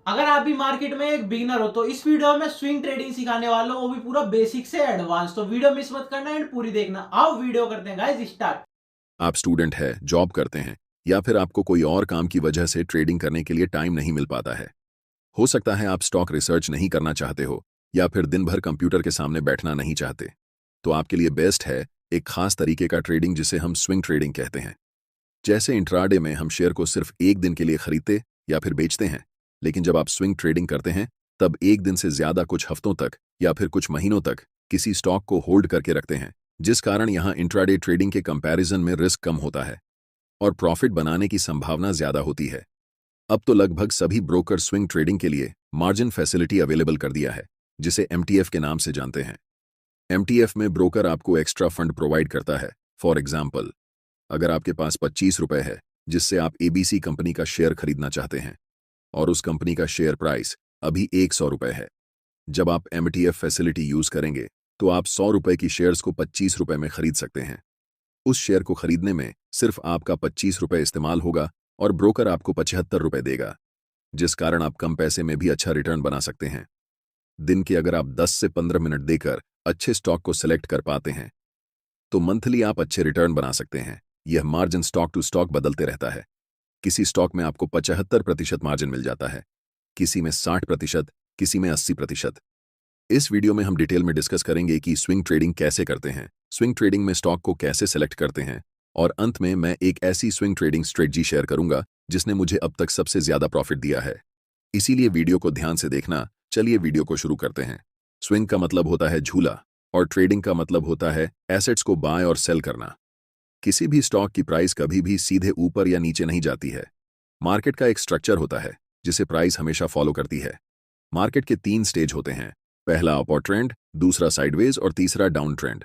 अगर आप भी मार्केट में एक बिगिनर हो तो इस वीडियो में स्विंग ट्रेडिंग सिखाने वाला हूं, वो भी पूरा बेसिक से एडवांस। तो वीडियो मिस मत करना एंड पूरी देखना। आओ वीडियो करते हैं गाइस स्टार्ट। आप स्टूडेंट हैं, जॉब करते हैं या फिर आपको कोई और काम की वजह से ट्रेडिंग करने के लिए टाइम नहीं मिल पाता है। हो सकता है आप स्टॉक रिसर्च नहीं करना चाहते हो या फिर दिन भर कंप्यूटर के सामने बैठना नहीं चाहते। तो आपके लिए बेस्ट है एक खास तरीके का ट्रेडिंग जिसे हम स्विंग ट्रेडिंग कहते हैं। जैसे इंट्राडे में हम शेयर को सिर्फ एक दिन के लिए खरीदते या फिर बेचते हैं, लेकिन जब आप स्विंग ट्रेडिंग करते हैं तब एक दिन से ज्यादा कुछ हफ्तों तक या फिर कुछ महीनों तक किसी स्टॉक को होल्ड करके रखते हैं, जिस कारण यहां इंट्राडे ट्रेडिंग के कंपैरिजन में रिस्क कम होता है और प्रॉफिट बनाने की संभावना ज्यादा होती है। अब तो लगभग सभी ब्रोकर स्विंग ट्रेडिंग के लिए मार्जिन फैसिलिटी अवेलेबल कर दिया है, जिसे एमटीएफ के नाम से जानते हैं। एमटीएफ में ब्रोकर आपको एक्स्ट्रा फंड प्रोवाइड करता है। फॉर एग्जाम्पल, अगर आपके पास 25 रुपए है जिससे आप एबीसी कंपनी का शेयर खरीदना चाहते हैं और उस कंपनी का शेयर प्राइस अभी 100 रुपए है, जब आप एमटीएफ फैसिलिटी यूज करेंगे तो आप 100 रुपए की शेयर्स को 25 रुपए में खरीद सकते हैं। उस शेयर को खरीदने में सिर्फ आपका 25 रुपए इस्तेमाल होगा और ब्रोकर आपको 75 रुपए देगा, जिस कारण आप कम पैसे में भी अच्छा रिटर्न बना सकते हैं। दिन के अगर आप 10 से 15 मिनट देकर अच्छे स्टॉक को सिलेक्ट कर पाते हैं तो मंथली आप अच्छे रिटर्न बना सकते हैं। यह मार्जिन स्टॉक टू स्टॉक बदलते रहता है। किसी स्टॉक में आपको 75% मार्जिन मिल जाता है, किसी में 60%, किसी में 80%। इस वीडियो में हम डिटेल में डिस्कस करेंगे कि स्विंग ट्रेडिंग कैसे करते हैं, स्विंग ट्रेडिंग में स्टॉक को कैसे सेलेक्ट करते हैं, और अंत में मैं एक ऐसी स्विंग ट्रेडिंग स्ट्रेटजी शेयर करूंगा जिसने मुझे अब तक सबसे ज्यादा प्रॉफिट दिया है। इसीलिए वीडियो को ध्यान से देखना। चलिए वीडियो को शुरू करते हैं। स्विंग का मतलब होता है झूला और ट्रेडिंग का मतलब होता है एसेट्स को बाय और सेल करना। किसी भी स्टॉक की प्राइस कभी भी सीधे ऊपर या नीचे नहीं जाती है। मार्केट का एक स्ट्रक्चर होता है जिसे प्राइस हमेशा फॉलो करती है। मार्केट के 3 स्टेज होते हैं। पहला अपवर्ड ट्रेंड, दूसरा साइडवेज और तीसरा डाउन ट्रेंड।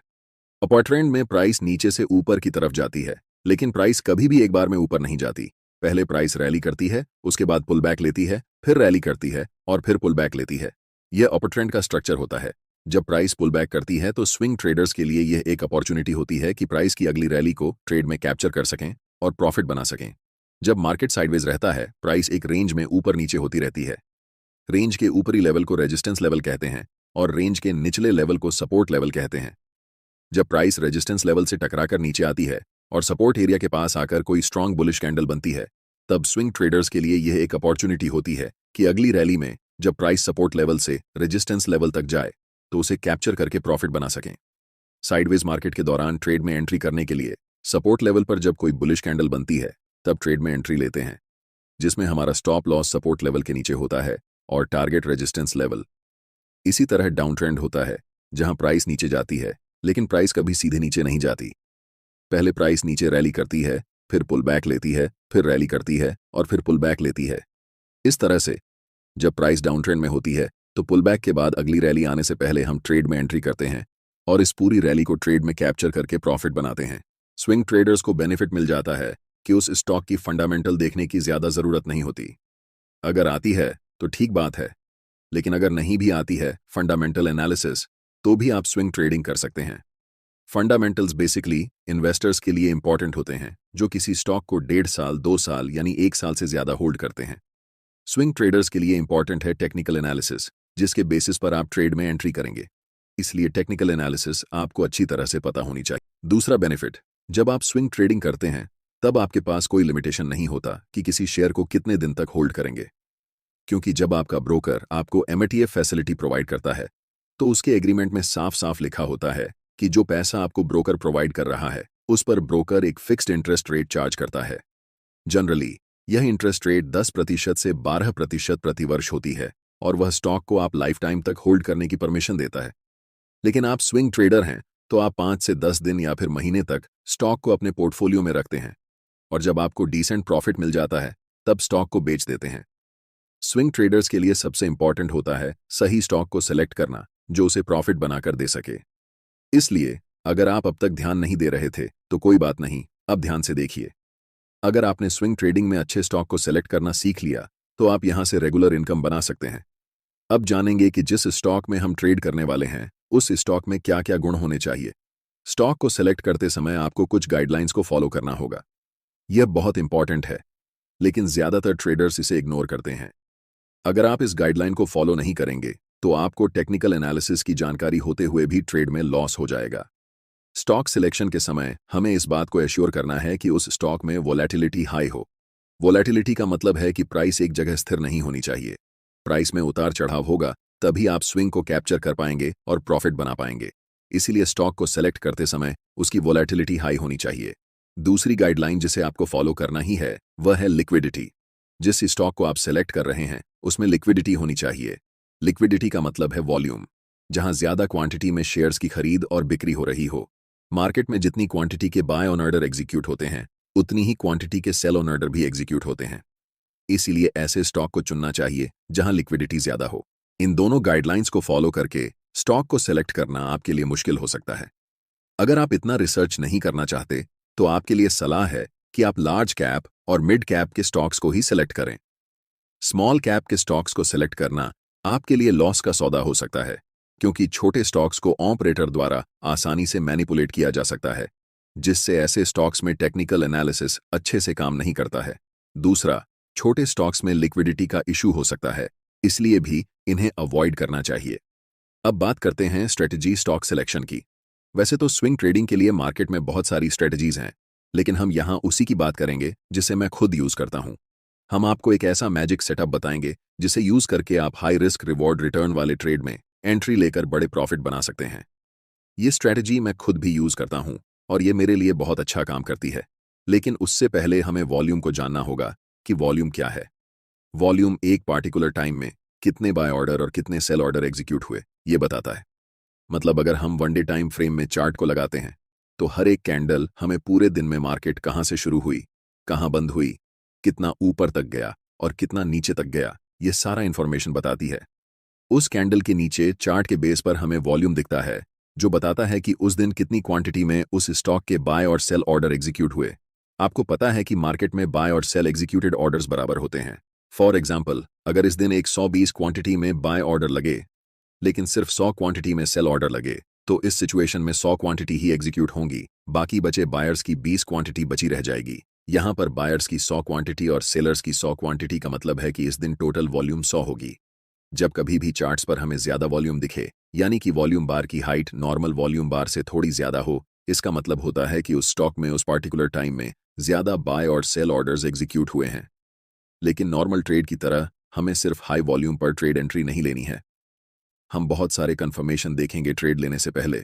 अपवर्ड ट्रेंड में प्राइस नीचे से ऊपर की तरफ जाती है, लेकिन प्राइस कभी भी एक बार में ऊपर नहीं जाती। पहले प्राइस रैली करती है, उसके बाद पुल बैक लेती है, फिर रैली करती है और फिर पुल बैक लेती है। यह अपवर्ड ट्रेंड का स्ट्रक्चर होता है। जब प्राइस पुल बैक करती है तो स्विंग ट्रेडर्स के लिए यह एक अपॉर्चुनिटी होती है कि प्राइस की अगली रैली को ट्रेड में कैप्चर कर सकें और प्रॉफिट बना सकें। जब मार्केट साइडवेज रहता है, प्राइस एक रेंज में ऊपर नीचे होती रहती है। रेंज के ऊपरी लेवल को रेजिस्टेंस लेवल कहते हैं और रेंज के निचले लेवल को सपोर्ट लेवल कहते हैं। जब प्राइस रेजिस्टेंस लेवल से टकराकर नीचे आती है और सपोर्ट एरिया के पास आकर कोई स्ट्रांग बुलिश कैंडल बनती है, तब स्विंग ट्रेडर्स के लिए यह एक अपॉर्चुनिटी होती है कि अगली रैली में जब प्राइस सपोर्ट लेवल से रेजिस्टेंस लेवल तक जाए तो उसे कैप्चर करके प्रॉफिट बना सकें। साइडवेज मार्केट के दौरान ट्रेड में एंट्री करने के लिए सपोर्ट लेवल पर जब कोई बुलिश कैंडल बनती है तब ट्रेड में एंट्री लेते हैं, जिसमें हमारा स्टॉप लॉस सपोर्ट लेवल के नीचे होता है और टारगेट रेजिस्टेंस लेवल। इसी तरह डाउन ट्रेंड होता है जहां प्राइस नीचे जाती है, लेकिन प्राइस कभी सीधे नीचे नहीं जाती। पहले प्राइस नीचे रैली करती है, फिर पुल बैक लेती है, फिर रैली करती है और फिर पुल बैक लेती है। इस तरह से जब प्राइस डाउन ट्रेंड में होती है तो पुल बैक के बाद अगली रैली आने से पहले हम ट्रेड में एंट्री करते हैं और इस पूरी रैली को ट्रेड में कैप्चर करके प्रॉफिट बनाते हैं। स्विंग ट्रेडर्स को बेनिफिट मिल जाता है कि उस स्टॉक की फंडामेंटल देखने की ज्यादा जरूरत नहीं होती। अगर आती है तो ठीक बात है, लेकिन अगर नहीं भी आती है फंडामेंटल एनालिसिस, तो भी आप स्विंग ट्रेडिंग कर सकते हैं। फंडामेंटल्स बेसिकली इन्वेस्टर्स के लिए इंपॉर्टेंट होते हैं जो किसी स्टॉक को 1.5 साल, 2 साल यानी 1 साल से ज्यादा होल्ड करते हैं। स्विंग ट्रेडर्स के लिए इंपॉर्टेंट है टेक्निकल एनालिसिस, जिसके बेसिस पर आप ट्रेड में एंट्री करेंगे। इसलिए टेक्निकल एनालिसिस आपको अच्छी तरह से पता होनी चाहिए। दूसरा बेनिफिट, जब आप स्विंग ट्रेडिंग करते हैं तब आपके पास कोई लिमिटेशन नहीं होता कि किसी शेयर को कितने दिन तक होल्ड करेंगे, क्योंकि जब आपका ब्रोकर आपको एमटीएफ फैसिलिटी प्रोवाइड करता है तो उसके एग्रीमेंट में साफ साफ लिखा होता है कि जो पैसा आपको ब्रोकर प्रोवाइड कर रहा है उस पर ब्रोकर एक फिक्स्ड इंटरेस्ट रेट चार्ज करता है। जनरली यह इंटरेस्ट रेट 10% से 12% प्रतिवर्ष होती है और वह स्टॉक को आप लाइफ टाइम तक होल्ड करने की परमिशन देता है। लेकिन आप स्विंग ट्रेडर हैं तो आप 5 से 10 दिन या फिर महीने तक स्टॉक को अपने पोर्टफोलियो में रखते हैं और जब आपको डिसेंट प्रॉफिट मिल जाता है तब स्टॉक को बेच देते हैं। स्विंग ट्रेडर्स के लिए सबसे इंपॉर्टेंट होता है सही स्टॉक को सेलेक्ट करना जो उसे प्रॉफिट बनाकर दे सके। इसलिए अगर आप अब तक ध्यान नहीं दे रहे थे तो कोई बात नहीं, अब ध्यान से देखिए। अगर आपने स्विंग ट्रेडिंग में अच्छे स्टॉक को सेलेक्ट करना सीख लिया तो आप यहां से रेगुलर इनकम बना सकते हैं। अब जानेंगे कि जिस स्टॉक में हम ट्रेड करने वाले हैं उस स्टॉक में क्या क्या गुण होने चाहिए। स्टॉक को सेलेक्ट करते समय आपको कुछ गाइडलाइंस को फॉलो करना होगा। यह बहुत इंपॉर्टेंट है, लेकिन ज्यादातर ट्रेडर्स इसे इग्नोर करते हैं। अगर आप इस गाइडलाइन को फॉलो नहीं करेंगे तो आपको टेक्निकल एनालिसिस की जानकारी होते हुए भी ट्रेड में लॉस हो जाएगा। स्टॉक सिलेक्शन के समय हमें इस बात को एश्योर करना है कि उस स्टॉक में वोलेटिलिटी हाई हो। वोलेटिलिटी का मतलब है कि प्राइस एक जगह स्थिर नहीं होनी चाहिए। प्राइस में उतार चढ़ाव होगा तभी आप स्विंग को कैप्चर कर पाएंगे और प्रॉफिट बना पाएंगे। इसीलिए स्टॉक को सेलेक्ट करते समय उसकी वोलेटिलिटी हाई होनी चाहिए। दूसरी गाइडलाइन जिसे आपको फॉलो करना ही है वह है लिक्विडिटी। जिस स्टॉक को आप सेलेक्ट कर रहे हैं उसमें लिक्विडिटी होनी चाहिए। लिक्विडिटी का मतलब है वॉल्यूम, जहां ज्यादा क्वांटिटी में शेयर्स की खरीद और बिक्री हो रही हो। मार्केट में जितनी क्वांटिटी के बाय ऑन ऑर्डर एग्जीक्यूट होते हैं उतनी ही क्वांटिटी के सेल ऑन ऑर्डर भी एग्जीक्यूट होते हैं। इसीलिए ऐसे स्टॉक को चुनना चाहिए जहां लिक्विडिटी ज्यादा हो। इन दोनों गाइडलाइंस को फॉलो करके स्टॉक को सेलेक्ट करना आपके लिए मुश्किल हो सकता है। अगर आप इतना रिसर्च नहीं करना चाहते तो आपके लिए सलाह है कि आप लार्ज कैप और मिड कैप के स्टॉक्स को ही सेलेक्ट करें। स्मॉल कैप के स्टॉक्स को सेलेक्ट करना आपके लिए लॉस का सौदा हो सकता है, क्योंकि छोटे स्टॉक्स को ऑपरेटर द्वारा आसानी से मैनिपुलेट किया जा सकता है, जिससे ऐसे स्टॉक्स में टेक्निकल एनालिसिस अच्छे से काम नहीं करता है। दूसरा, छोटे स्टॉक्स में लिक्विडिटी का इशू हो सकता है, इसलिए भी इन्हें अवॉइड करना चाहिए। अब बात करते हैं स्ट्रेटजी स्टॉक सिलेक्शन की। वैसे तो स्विंग ट्रेडिंग के लिए मार्केट में बहुत सारी स्ट्रेटजीज हैं, लेकिन हम यहां उसी की बात करेंगे जिसे मैं खुद यूज करता हूं। हम आपको एक ऐसा मैजिक सेटअप बताएंगे जिसे यूज करके आप हाई रिस्क रिवॉर्ड रिटर्न वाले ट्रेड में एंट्री लेकर बड़े प्रॉफिट बना सकते हैं। ये स्ट्रेटजी मैं खुद भी यूज करता हूं और ये मेरे लिए बहुत अच्छा काम करती है। लेकिन उससे पहले हमें वॉल्यूम को जानना होगा कि वॉल्यूम क्या है। वॉल्यूम एक पार्टिकुलर टाइम में कितने बाय ऑर्डर और कितने सेल ऑर्डर एग्जीक्यूट हुए ये बताता है। मतलब अगर हम वन डे टाइम फ्रेम में चार्ट को लगाते हैं तो हर एक कैंडल हमें पूरे दिन में मार्केट कहां से शुरू हुई, कहां बंद हुई, कितना ऊपर तक गया और कितना नीचे तक गया, ये सारा इंफॉर्मेशन बताती है। उस कैंडल के नीचे चार्ट के बेस पर हमें वॉल्यूम दिखता है, जो बताता है कि उस दिन कितनी क्वांटिटी में उस स्टॉक के बाय और सेल ऑर्डर एग्जीक्यूट हुए। आपको पता है कि मार्केट में बाय और सेल एग्जीक्यूटेड ऑर्डर्स बराबर होते हैं। फॉर एग्जाम्पल, अगर इस दिन एक 120 क्वांटिटी में बाय ऑर्डर लगे लेकिन सिर्फ 100 क्वांटिटी में सेल ऑर्डर लगे, तो इस सिचुएशन में 100 क्वांटिटी ही एग्जीक्यूट होंगी, बाकी बचे बायर्स की 20 क्वांटिटी बची रह जाएगी। यहां पर बायर्स की 100 क्वांटिटी और सेलर्स की 100 क्वांटिटी का मतलब है कि इस दिन टोटल वॉल्यूम 100 होगी। जब कभी भी चार्ट्स पर हमें ज्यादा वॉल्यूम दिखे, यानी कि वॉल्यूम बार की हाइट नॉर्मल वॉल्यूम बार से थोड़ी ज्यादा हो, इसका मतलब होता है कि उस स्टॉक में उस पार्टिकुलर टाइम में ज्यादा बाय और सेल ऑर्डर्स एग्जीक्यूट हुए हैं। लेकिन नॉर्मल ट्रेड की तरह हमें सिर्फ हाई वॉल्यूम पर ट्रेड एंट्री नहीं लेनी है। हम बहुत सारे कंफर्मेशन देखेंगे ट्रेड लेने से पहले,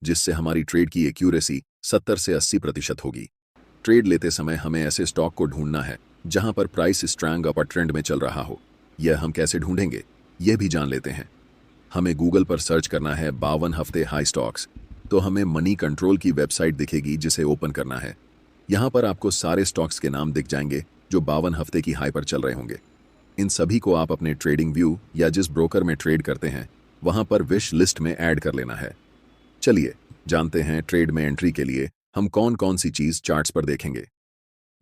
जिससे हमारी ट्रेड की एक्यूरेसी 70 से 80% होगी। ट्रेड लेते समय हमें ऐसे स्टॉक को ढूंढना है जहां पर प्राइस स्ट्रॉन्ग अपर ट्रेंड में चल रहा हो। यह हम कैसे ढूंढेंगे यह भी जान लेते हैं। हमें गूगल पर सर्च करना है 52 हफ्ते हाई स्टॉक्स, तो हमें मनी कंट्रोल की वेबसाइट दिखेगी जिसे ओपन करना है। यहां पर आपको सारे स्टॉक्स के नाम दिख जाएंगे जो 52 हफ्ते की हाई पर चल रहे होंगे। इन सभी को आप अपने ट्रेडिंग व्यू या जिस ब्रोकर में ट्रेड करते हैं वहां पर विश लिस्ट में ऐड कर लेना है। चलिए जानते हैं ट्रेड में एंट्री के लिए हम कौन कौन सी चीज चार्ट्स पर देखेंगे।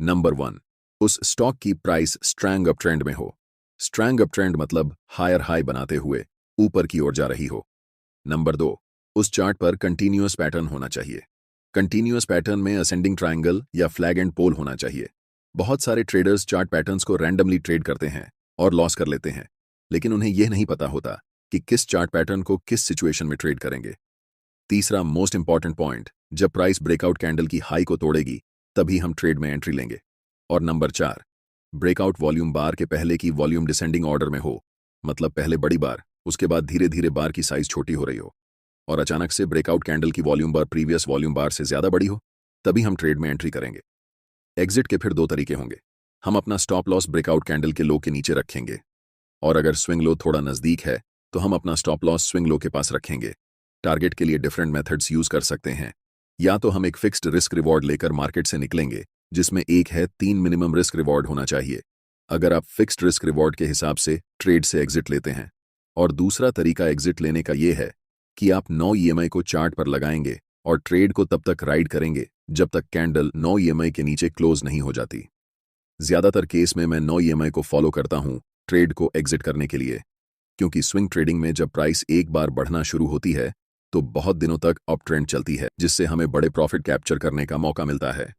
नंबर 1, उस स्टॉक की प्राइस स्ट्रॉन्ग अप ट्रेंड में हो। स्ट्रॉन्ग अप ट्रेंड मतलब हायर हाई बनाते हुए ऊपर की ओर जा रही हो। नंबर 2, उस चार्ट पर कंटिन्यूअस पैटर्न होना चाहिए। कंटिन्यूअस पैटर्न में असेंडिंग ट्रायंगल या फ्लैग एंड पोल होना चाहिए। बहुत सारे ट्रेडर्स चार्ट पैटर्न्स को रैंडमली ट्रेड करते हैं और लॉस कर लेते हैं, लेकिन उन्हें यह नहीं पता होता कि किस चार्ट पैटर्न को किस सिचुएशन में ट्रेड करेंगे। तीसरा मोस्ट इंपॉर्टेंट पॉइंट, जब प्राइस ब्रेकआउट कैंडल की हाई को तोड़ेगी तभी हम ट्रेड में एंट्री लेंगे। और नंबर 4, ब्रेकआउट वॉल्यूम बार के पहले की वॉल्यूम डिसेंडिंग ऑर्डर में हो, मतलब पहले बड़ी बार, उसके बाद धीरे धीरे बार की साइज छोटी हो रही हो और अचानक से ब्रेकआउट कैंडल की वॉल्यूम बार प्रीवियस वॉल्यूम बार से ज्यादा बड़ी हो, तभी हम ट्रेड में एंट्री करेंगे। एग्जिट के फिर 2 तरीके होंगे। हम अपना स्टॉप लॉस ब्रेकआउट कैंडल के लो के नीचे रखेंगे, और अगर स्विंग लो थोड़ा नजदीक है तो हम अपना स्टॉप लॉस स्विंग लो के पास रखेंगे। टारगेट के लिए डिफरेंट मेथड्स यूज कर सकते हैं। या तो हम एक फिक्स्ड रिस्क रिवॉर्ड लेकर मार्केट से निकलेंगे, जिसमें एक है 3 मिनिमम रिस्क रिवॉर्ड होना चाहिए अगर आप फिक्स्ड रिस्क रिवॉर्ड के हिसाब से ट्रेड से एग्जिट लेते हैं। और दूसरा तरीका एग्जिट लेने का यह है कि आप 9 EMI को चार्ट पर लगाएंगे और ट्रेड को तब तक राइड करेंगे जब तक कैंडल 9 EMI के नीचे क्लोज नहीं हो जाती। ज्यादातर केस में मैं 9 EMI को फॉलो करता हूं ट्रेड को एग्जिट करने के लिए, क्योंकि स्विंग ट्रेडिंग में जब प्राइस एक बार बढ़ना शुरू होती है तो बहुत दिनों तक अप ट्रेंड चलती है, जिससे हमें बड़े प्रॉफिट कैप्चर करने का मौका मिलता है।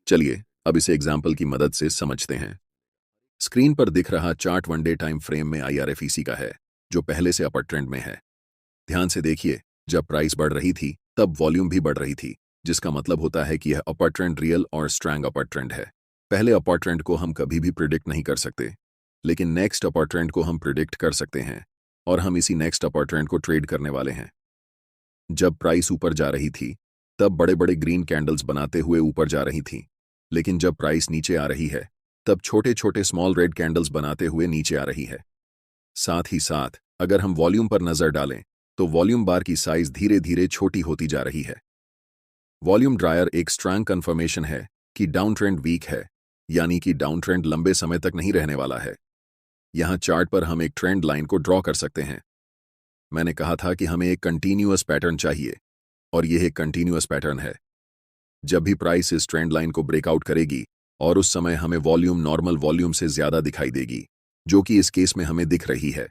चलिए अब इसे एग्जाम्पल की मदद से समझते हैं। स्क्रीन पर दिख रहा चार्ट वनडे टाइम फ्रेम में IRFEC का है, जो पहले से अपर ट्रेंड में है। ध्यान से देखिए, जब प्राइस बढ़ रही थी तब वॉल्यूम भी बढ़ रही थी, जिसका मतलब होता है कि यह अपर ट्रेंड रियल और स्ट्रॉन्ग अपर ट्रेंड है। पहले अपर ट्रेंड को हम कभी भी प्रिडिक्ट नहीं कर सकते, लेकिन नेक्स्ट अपर ट्रेंड को हम प्रिडिक्ट कर सकते हैं, और हम इसी नेक्स्ट अपर ट्रेंड को ट्रेड करने वाले हैं। जब प्राइस ऊपर जा रही थी तब बड़े बड़े ग्रीन कैंडल्स बनाते हुए ऊपर जा रही थी, लेकिन जब प्राइस नीचे आ रही है तब छोटे छोटे स्मॉल रेड कैंडल्स बनाते हुए नीचे आ रही है। साथ ही साथ अगर हम वॉल्यूम पर नजर डालें तो वॉल्यूम बार की साइज धीरे धीरे छोटी होती जा रही है। वॉल्यूम ड्रायर एक स्ट्रॉन्ग कंफर्मेशन है कि डाउन ट्रेंड वीक है, यानी कि डाउन ट्रेंड लंबे समय तक नहीं रहने वाला है। यहां चार्ट पर हम एक ट्रेंड लाइन को ड्रॉ कर सकते हैं। मैंने कहा था कि हमें एक कंटीन्यूअस पैटर्न चाहिए, और यह एक कंटीन्यूअस पैटर्न है। जब भी प्राइस इस ट्रेंड लाइन को ब्रेकआउट करेगी और उस समय हमें वॉल्यूम नॉर्मल वॉल्यूम से ज्यादा दिखाई देगी, जो कि इस केस में हमें दिख रही है।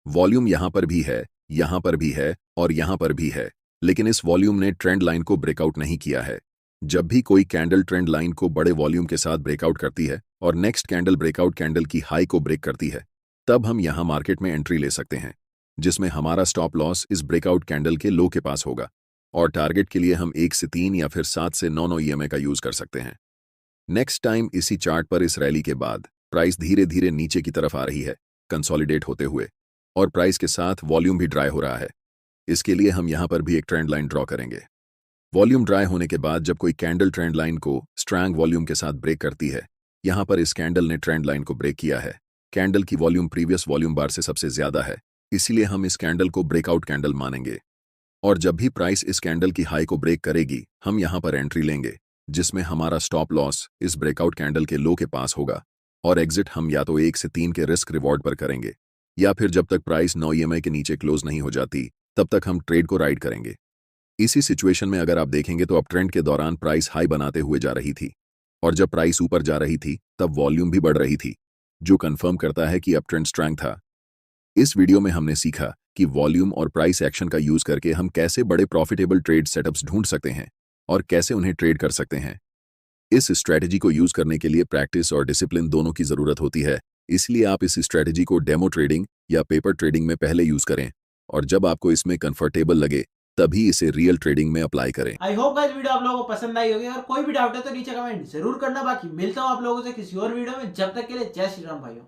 वॉल्यूम यहां पर भी है, यहां पर भी है और यहां पर भी है, लेकिन इस वॉल्यूम ने ट्रेंड लाइन को ब्रेकआउट नहीं किया है। जब भी कोई कैंडल ट्रेंड लाइन को बड़े वॉल्यूम के साथ ब्रेकआउट करती है और नेक्स्ट कैंडल ब्रेकआउट कैंडल की हाई को ब्रेक करती है, तब हम यहां मार्केट में एंट्री ले सकते हैं, जिसमें हमारा स्टॉप लॉस इस ब्रेकआउट कैंडल के लो के पास होगा, और टारगेट के लिए हम 1 से 3 या फिर 7 से 9 EMA का यूज कर सकते हैं। नेक्स्ट टाइम इसी चार्ट पर इस रैली के बाद प्राइस धीरे धीरे नीचे की तरफ आ रही है, कंसोलिडेट होते हुए, और प्राइस के साथ वॉल्यूम भी ड्राई हो रहा है। इसके लिए हम यहां पर भी एक ट्रेंड लाइन ड्रॉ करेंगे। वॉल्यूम ड्राई होने के बाद जब कोई कैंडल ट्रेंड लाइन को स्ट्रॉन्ग वॉल्यूम के साथ ब्रेक करती है, यहां पर इस कैंडल ने ट्रेंड लाइन को ब्रेक किया है। कैंडल की वॉल्यूम प्रीवियस वॉल्यूम बार से सबसे ज्यादा है, इसलिए हम इस कैंडल को ब्रेकआउट कैंडल मानेंगे। और जब भी प्राइस इस कैंडल की हाई को ब्रेक करेगी, हम यहां पर एंट्री लेंगे, जिसमें हमारा स्टॉप लॉस इस ब्रेकआउट कैंडल के लो के पास होगा, और एग्जिट हम या तो 1 से 3 के रिस्क रिवॉर्ड पर करेंगे, या फिर जब तक प्राइस 9 EMA के नीचे क्लोज नहीं हो जाती तब तक हम ट्रेड को राइड करेंगे। इसी सिचुएशन में अगर आप देखेंगे तो अप ट्रेंड के दौरान प्राइस हाई बनाते हुए जा रही थी, और जब प्राइस ऊपर जा रही थी तब वॉल्यूम भी बढ़ रही थी, जो कंफर्म करता है कि अप ट्रेंड स्ट्रॉन्ग था। इस वीडियो में हमने सीखा कि वॉल्यूम और प्राइस एक्शन का यूज करके हम कैसे बड़े प्रॉफिटेबल ट्रेड सेटअप्स ढूंढ सकते हैं और कैसे उन्हें ट्रेड कर सकते हैं। इस स्ट्रैटेजी को यूज करने के लिए प्रैक्टिस और डिसिप्लिन दोनों की जरूरत होती है, इसलिए आप इस स्ट्रैटेजी को डेमो ट्रेडिंग या पेपर ट्रेडिंग में पहले यूज करें, और जब आपको इसमें कंफर्टेबल लगे तभी इसे रियल ट्रेडिंग में अप्लाई करें। आई होप गाइस वीडियो आप लोगों को पसंद आई होगी। अगर कोई भी डाउट है तो नीचे कमेंट जरूर करना। बाकी मिलता हूं आप लोगों से किसी और वीडियो में, जब तक के लिए जय श्री राम भाइयों।